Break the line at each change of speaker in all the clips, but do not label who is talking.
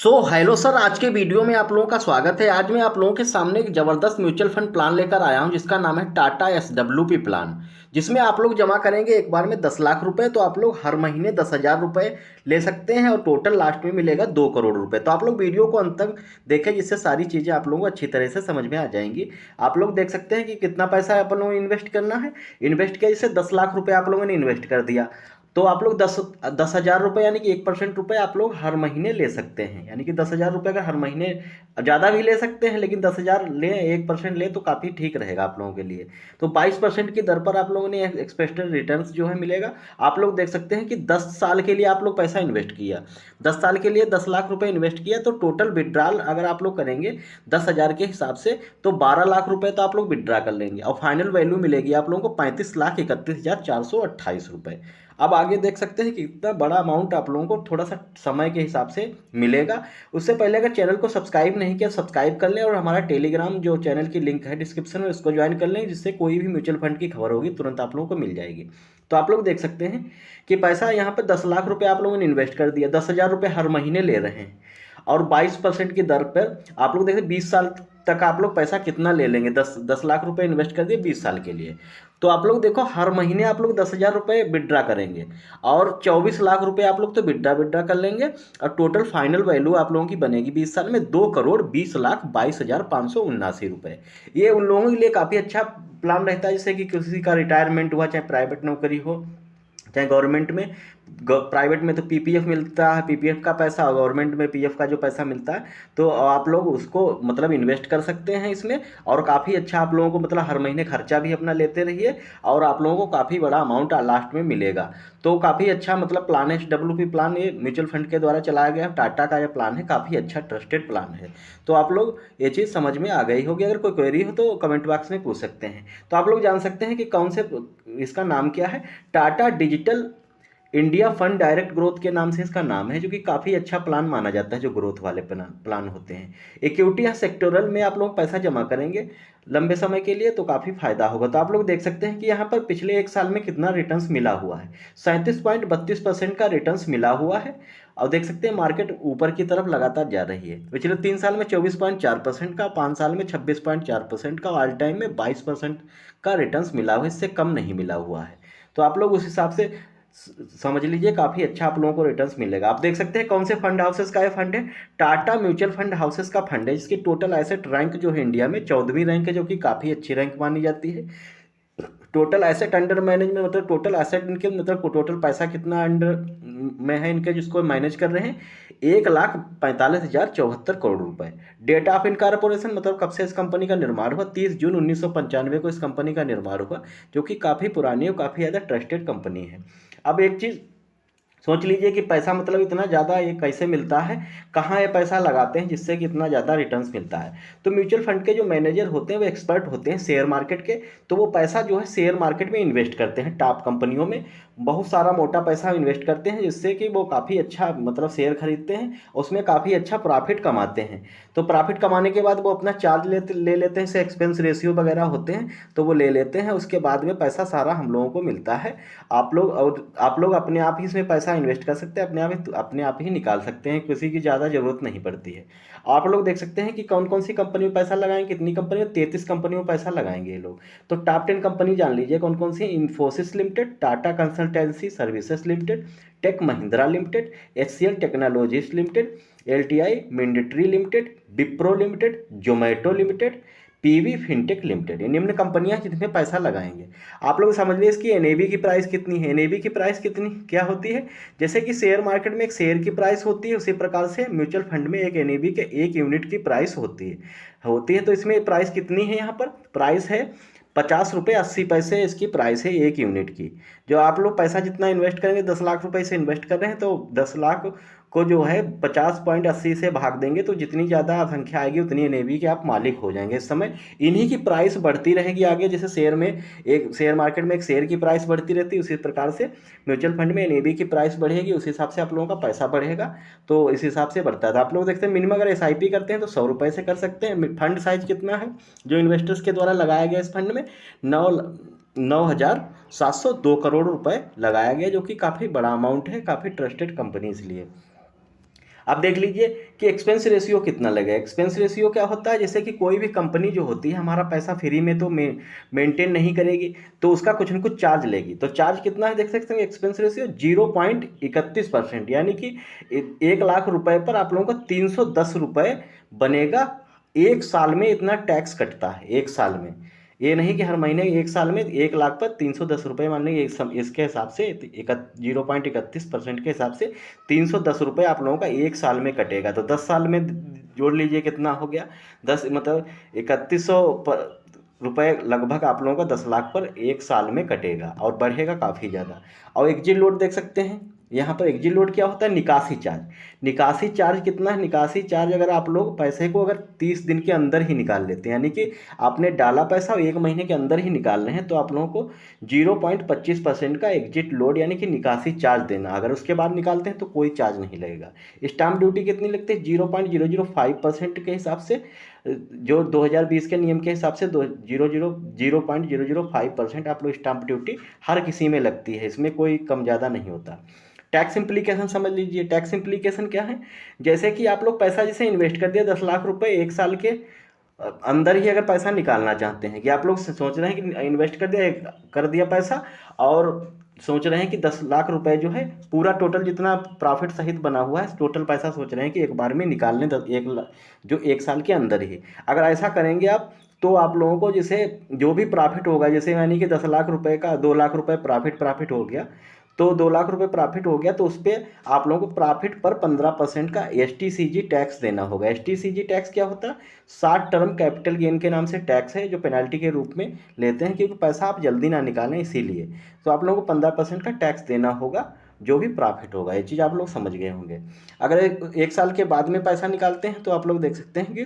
Hello sir, आज के video में आप लोगों का स्वागत है। आज मैं आप लोगों के सामने एक ज़बरदस्त म्यूचुअल फंड प्लान लेकर आया हूं जिसका नाम है टाटा SWP प्लान। जिसमें आप लोग जमा करेंगे एक बार में 10 लाख रुपए, तो आप लोग हर महीने 10,000 रुपए ले सकते हैं और टोटल लास्ट में मिलेगा 2 करोड़ रुपए। तो आप लोग वीडियो को अंत तक देखें जिससे सारी चीज़ें आप लोगों को अच्छी तरह से समझ में आ जाएंगी। आप लोग देख सकते हैं कि कितना पैसा आप लोगों को इन्वेस्ट करना है। इन्वेस्ट किया, जैसे 10 लाख रुपए आप लोगों ने इन्वेस्ट कर दिया, तो आप लोग 10,000 रुपये यानी कि 1% रुपये आप लोग हर महीने ले सकते हैं। यानी कि 10,000 रुपये का हर महीने, ज़्यादा भी ले सकते हैं लेकिन 10,000 लें, 1% लें तो काफ़ी ठीक रहेगा आप लोगों के लिए। तो 22% की दर पर आप लोगों ने एक्सपेक्टेड रिटर्न्स जो है मिलेगा। आप लोग देख सकते हैं कि 10 साल के लिए आप लोग पैसा इन्वेस्ट किया, 10 साल के लिए 10 लाख रुपए इन्वेस्ट किया, तो टोटल विड्रॉल अगर आप लोग करेंगे 10,000 के हिसाब से तो 12 लाख रुपए तो आप लोग विड्रा कर लेंगे और फाइनल वैल्यू मिलेगी आप लोगों को 35,31,428 रुपये। अब आगे देख सकते हैं कि इतना बड़ा अमाउंट आप लोगों को थोड़ा सा समय के हिसाब से मिलेगा। उससे पहले अगर चैनल को सब्सक्राइब नहीं किया, सब्सक्राइब कर लें और हमारा टेलीग्राम जो चैनल की लिंक है डिस्क्रिप्शन में, उसको ज्वाइन कर लें, जिससे कोई भी म्यूचुअल फंड की खबर होगी तुरंत आप लोगों को मिल जाएगी। तो आप लोग देख सकते हैं कि पैसा यहाँ पर 10 लाख रुपए आप लोगों ने इन्वेस्ट कर दिया, 10,000 रुपये हर महीने ले रहे हैं और 22% की दर पर आप लोग देखिए 20 साल तक आप लोग पैसा कितना ले लेंगे। 10 लाख रुपए इन्वेस्ट कर दिए 20 साल के लिए, तो आप लोग देखो हर महीने आप लोग 10,000 रुपये विड्रा करेंगे और 24 लाख रुपए आप लोग तो विड्रा विड्रा कर लेंगे और टोटल फाइनल वैल्यू आप लोगों की बनेगी 20 साल में 2,20,22,579 रुपये। ये उन लोगों के लिए काफ़ी अच्छा प्लान रहता है, जैसे कि किसी का रिटायरमेंट हुआ, चाहे प्राइवेट नौकरी हो चाहे गवर्नमेंट में। प्राइवेट में तो पीपीएफ मिलता है, पीपीएफ का पैसा, और गवर्नमेंट में पीएफ का जो पैसा मिलता है, तो आप लोग उसको मतलब इन्वेस्ट कर सकते हैं इसमें। और काफ़ी अच्छा आप लोगों को मतलब हर महीने खर्चा भी अपना लेते रहिए और आप लोगों को काफ़ी बड़ा अमाउंट लास्ट में मिलेगा। तो काफ़ी अच्छा मतलब प्लान है SWP प्लान। ये म्यूचुअल फंड के द्वारा चलाया गया टाटा का ये प्लान है, काफ़ी अच्छा ट्रस्टेड प्लान है। तो आप लोग ये चीज़ समझ में आ गई होगी। अगर कोई क्वेरी हो तो कमेंट बॉक्स में पूछ सकते हैं। तो आप लोग जान सकते हैं कि कौन से, इसका नाम क्या है, Tata digital India fund direct growth के नाम से इसका नाम है, जो कि काफ़ी अच्छा प्लान माना जाता है जो ग्रोथ वाले प्लान प्लान होते हैं। इक्विटी या सेक्टोरल में आप लोग पैसा जमा करेंगे लंबे समय के लिए तो काफ़ी फायदा होगा। तो आप लोग देख सकते हैं कि यहाँ पर पिछले एक साल में कितना रिटर्न्स मिला हुआ है, 37.32% का रिटर्न्स मिला हुआ है। और देख सकते हैं मार्केट ऊपर की तरफ लगातार जा रही है। पिछले 3 साल में 24.4% का, 5 साल में 26.4% का, ऑल टाइम में 22% का रिटर्न्स मिला हुआ है, इससे कम नहीं मिला हुआ है। तो आप लोग उस हिसाब से समझ लीजिए काफ़ी अच्छा आप लोगों को रिटर्न्स मिलेगा। आप देख सकते हैं कौन से फंड हाउसेस का ये फंड है, टाटा म्यूचुअल फंड हाउसेस का फंड है, जिसकी टोटल एसेट रैंक जो है इंडिया में 14वीं रैंक है, जो कि काफ़ी अच्छी रैंक मानी जाती है। टोटल एसेट अंडर मैनेजमेंट मतलब टोटल एसेट इनके मतलब टोटल पैसा कितना अंडर में है इनके जिसको मैनेज कर रहे हैं, 1,45,074 करोड़ रुपए। डेट ऑफ इनकॉर्पोरेशन मतलब कब से इस कंपनी का निर्माण हुआ, 30 जून 1995 को इस कंपनी का निर्माण हुआ, जो कि काफ़ी पुरानी और काफ़ी ज़्यादा ट्रस्टेड कंपनी है। अब एक चीज़ सोच लीजिए कि पैसा मतलब इतना ज़्यादा ये कैसे मिलता है, कहाँ ये पैसा लगाते हैं जिससे कि इतना ज़्यादा रिटर्न्स मिलता है। तो म्यूचुअल फंड के जो मैनेजर होते हैं वो एक्सपर्ट होते हैं शेयर मार्केट के, तो वो पैसा जो है शेयर मार्केट में इन्वेस्ट करते हैं, टॉप कंपनियों में बहुत सारा मोटा पैसा इन्वेस्ट करते हैं, जिससे कि वो काफ़ी अच्छा मतलब शेयर खरीदते हैं, उसमें काफ़ी अच्छा प्रॉफिट कमाते हैं। तो प्रॉफिट कमाने के बाद वो अपना चार्ज ले लेते हैं, जैसे एक्सपेंस रेशियो वगैरह होते हैं तो वो ले लेते हैं, उसके बाद में पैसा सारा हम लोगों को मिलता है। आप लोग अपने आप ही इसमें पैसा इन्वेस्ट कर सकते हैं, अपने आप ही निकाल सकते हैं, किसी की ज़्यादा ज़रूरत नहीं पड़ती है। आप लोग देख सकते हैं कि कौन कौन सी कंपनी में पैसा लगाएंगे, कितनी कंपनी में, 33 कंपनियों में पैसा लगाएंगे ये लोग। तो टॉप 10 कंपनी जान लीजिए कौन कौन सी, Infosys limited, Tata consultancy services limited, tech Mahindra limited, HCL technologies limited, LTI Mindtree limited, Wipro limited, Zomato limited, PV fintech limited. ये निम्न कंपनियां जिनमें पैसा लगाएंगे। आप लोग समझ लीजिए इसकी एनएवी की प्राइस कितनी है। एनएवी की प्राइस कितनी क्या होती है, जैसे कि शेयर मार्केट में एक शेयर की प्राइस होती है, उसी प्रकार से म्यूचुअल फंड में एक एनएवी के 1 यूनिट की प्राइस होती है। तो इसमें प्राइस कितनी है, यहाँ पर प्राइस है 50 रुपये 80 पैसे इसकी प्राइस है 1 यूनिट की। जो आप लोग पैसा जितना इन्वेस्ट करेंगे, 10 लाख रुपए से इन्वेस्ट कर रहे हैं, तो 10 लाख को जो है 50.80 से भाग देंगे तो जितनी ज़्यादा संख्या आएगी उतनी एनएवी के आप मालिक हो जाएंगे। इस समय इन्हीं की प्राइस बढ़ती रहेगी आगे, जैसे शेयर मार्केट में एक शेयर की प्राइस बढ़ती रहती है, उसी प्रकार से म्यूचुअल फंड में एनएवी की प्राइस बढ़ेगी, उस हिसाब से आप लोगों का पैसा बढ़ेगा। तो इस हिसाब से बढ़ता है। तो आप लोग देखते हैं मिनिमम अगर एसआईपी करते हैं तो 100 रुपये से कर सकते हैं। फंड साइज कितना है जो इन्वेस्टर्स के द्वारा लगाया गया इस फंड में, 9,0702 करोड़ रुपए लगाया गया, जो कि काफ़ी बड़ा अमाउंट है, काफ़ी ट्रस्टेड कंपनी इसलिए। अब देख लीजिए कि एक्सपेंस रेशियो कितना लगेगा। एक्सपेंस रेशियो क्या होता है, जैसे कि कोई भी कंपनी जो होती है हमारा पैसा फ्री में तो मेंटेन नहीं करेगी, तो उसका कुछ न कुछ चार्ज लेगी। तो चार्ज कितना है देख सकते हैं, एक्सपेंस रेशियो 0.31%, यानी कि 1 लाख रुपए पर आप लोगों को 310 रुपये बनेगा। एक साल में इतना टैक्स कटता है, एक साल में। ये नहीं कि हर महीने, एक साल में 1 लाख पर 310 रुपये, मान लीजिए इसके हिसाब से 0.31% के हिसाब से 310 रुपये आप लोगों का एक साल में कटेगा। तो 10 साल में जोड़ लीजिए कितना हो गया, 10 मतलब 3100 रुपये लगभग आप लोगों का 10 लाख पर एक साल में कटेगा, और बढ़ेगा काफ़ी ज़्यादा। और एग्जिट लोड देख सकते हैं, यहाँ पर एग्जिट लोड क्या होता है, निकासी चार्ज। निकासी चार्ज कितना है, निकासी चार्ज अगर आप लोग पैसे को अगर 30 दिन के अंदर ही निकाल लेते हैं, यानी कि आपने डाला पैसा और 1 महीने के अंदर ही निकाल रहे हैं, तो आप लोगों को 0.25% का एग्जिट लोड यानी कि निकासी चार्ज देना। अगर उसके बाद निकालते हैं तो कोई चार्ज नहीं लगेगा। स्टाम्प ड्यूटी कितनी लगती है, 0.005% के हिसाब से, जो 2020 के नियम के हिसाब से 0.005% आप लोग स्टाम्प ड्यूटी हर किसी में लगती है, इसमें कोई कम ज़्यादा नहीं होता। टैक्स इम्प्लीकेशन समझ लीजिए। टैक्स इम्प्लीकेशन क्या है, जैसे कि आप लोग पैसा जैसे इन्वेस्ट कर दिया 10 लाख रुपए, एक साल के अंदर ही अगर पैसा निकालना चाहते हैं, कि आप लोग सोच रहे हैं कि इन्वेस्ट कर दिया पैसा, और सोच रहे हैं कि 10 लाख रुपए जो है पूरा टोटल जितना प्रॉफिट सहित बना हुआ है टोटल पैसा सोच रहे हैं कि एक बार में निकाल लें, जो एक साल के अंदर ही। अगर ऐसा करेंगे आप, तो आप लोगों को जैसे जो भी प्रॉफिट होगा, जैसे यानी कि 10 लाख रुपए का 2 लाख रुपए प्रॉफिट हो गया, तो 2 लाख रुपए प्रॉफिट हो गया, तो उस पर आप लोगों को प्रॉफिट पर 15% का STCG टैक्स देना होगा। STCG टैक्स क्या होता है, शॉर्ट टर्म कैपिटल गेन के नाम से टैक्स है, जो पेनल्टी के रूप में लेते हैं, क्योंकि पैसा आप जल्दी ना निकालें इसीलिए। तो आप लोगों को 15% का टैक्स देना होगा जो भी प्रॉफिट होगा। ये चीज़ आप लोग समझ गए होंगे। अगर एक साल के बाद में पैसा निकालते हैं तो आप लोग देख सकते हैं कि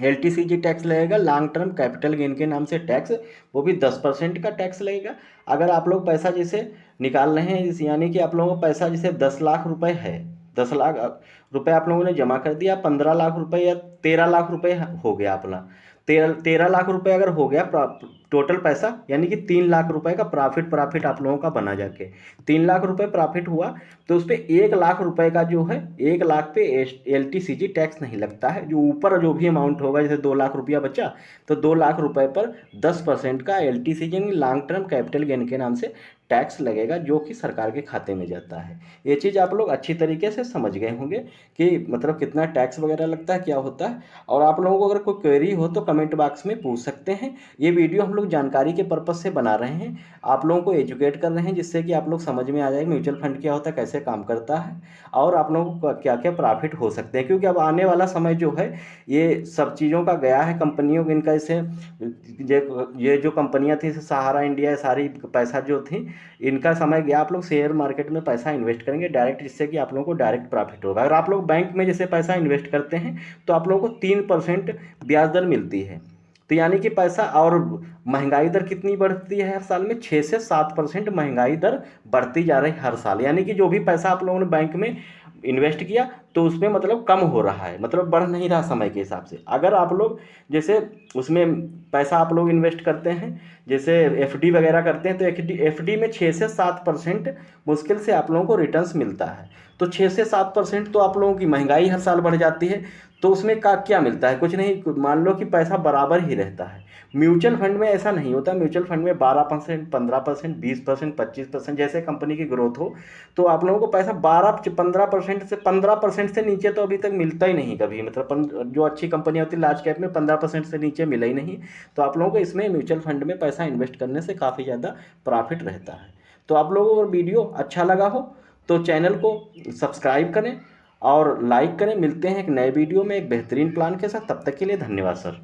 LTCG टैक्स लगेगा, लॉन्ग टर्म कैपिटल गेन के नाम से टैक्स, वो भी 10% का टैक्स लगेगा। अगर आप लोग पैसा जैसे निकाल रहे हैं, यानी कि आप लोगों का पैसा जैसे 10 लाख रुपए है, 10 लाख रुपए आप लोगों ने जमा कर दिया, 15 लाख रुपए या 13 लाख रुपए हो गया अपना, 13 लाख रुपए अगर हो गया टोटल पैसा, यानी कि 3 लाख रुपए का प्रॉफिट आप लोगों का बना जाके 3 लाख रुपए प्रॉफिट हुआ, तो उस पर 1 लाख रुपए का जो है, 1 लाख पे LTCG टैक्स नहीं लगता है। जो ऊपर जो भी अमाउंट होगा, जैसे 2 लाख रुपया बचा, तो 2 लाख रुपए पर 10% का LTCG यानी लॉन्ग टर्म कैपिटल गेन के नाम से टैक्स लगेगा, जो कि सरकार के खाते में जाता है। ये चीज़ आप लोग अच्छी तरीके से समझ गए होंगे कि मतलब कितना टैक्स वगैरह लगता है, क्या होता है। और आप लोगों को अगर कोई क्वेरी हो तो कमेंट बॉक्स में पूछ सकते हैं। ये वीडियो हम लोग जानकारी के पर्पज़ से बना रहे हैं, आप लोगों को एजुकेट कर रहे हैं, जिससे कि आप लोग समझ में आ जाए म्यूचुअल फंड क्या होता है, कैसे काम करता है, और आप लोगों को क्या क्या प्रॉफिट हो सकते हैं। क्योंकि अब आने वाला समय जो है ये सब चीज़ों का गया है, कंपनियों इनका इसे ये जो कंपनियां थी, सहारा इंडिया, सारी पैसा जो थी, इनका समय गया। आप लोग शेयर मार्केट में पैसा इन्वेस्ट करेंगे डायरेक्ट, जिससे कि आप लोगों को डायरेक्ट प्रॉफिट होगा। अगर आप लोग बैंक में जैसे पैसा इन्वेस्ट करते हैं तो आप लोगों को 3% ब्याज दर मिलती है। तो यानी कि पैसा, और महंगाई दर कितनी बढ़ती है हर साल में, 6 से 7% महंगाई दर बढ़ती जा रही है हर साल। यानी कि जो भी पैसा आप लोगों ने बैंक में इन्वेस्ट किया तो उसमें मतलब कम हो रहा है, मतलब बढ़ नहीं रहा समय के हिसाब से। अगर आप लोग जैसे उसमें पैसा आप लोग इन्वेस्ट करते हैं, जैसे FD वगैरह करते हैं, तो FD में 6 से 7% मुश्किल से आप लोगों को रिटर्न्स मिलता है। तो 6 से 7% तो आप लोगों की महंगाई हर साल बढ़ जाती है, तो उसमें का क्या मिलता है, कुछ नहीं। मान लो कि पैसा बराबर ही रहता है। म्यूचुअल फंड में ऐसा नहीं होता। म्यूचुअल फंड में 12%, 15%, 20%, 25%, जैसे कंपनी की ग्रोथ हो, तो आप लोगों को पैसा 15% से नीचे तो अभी तक मिलता ही नहीं कभी। मतलब जो अच्छी कंपनी होती है लार्ज कैप में 15% से नीचे मिला ही नहीं। तो आप लोगों को इसमें म्यूचुअल फंड में पैसा इन्वेस्ट करने से काफ़ी ज़्यादा प्रॉफिट रहता है। तो आप लोगों को वीडियो अच्छा लगा हो तो चैनल को सब्सक्राइब करें और लाइक करें। मिलते हैं एक नए वीडियो में एक बेहतरीन प्लान के साथ, तब तक के लिए धन्यवाद सर।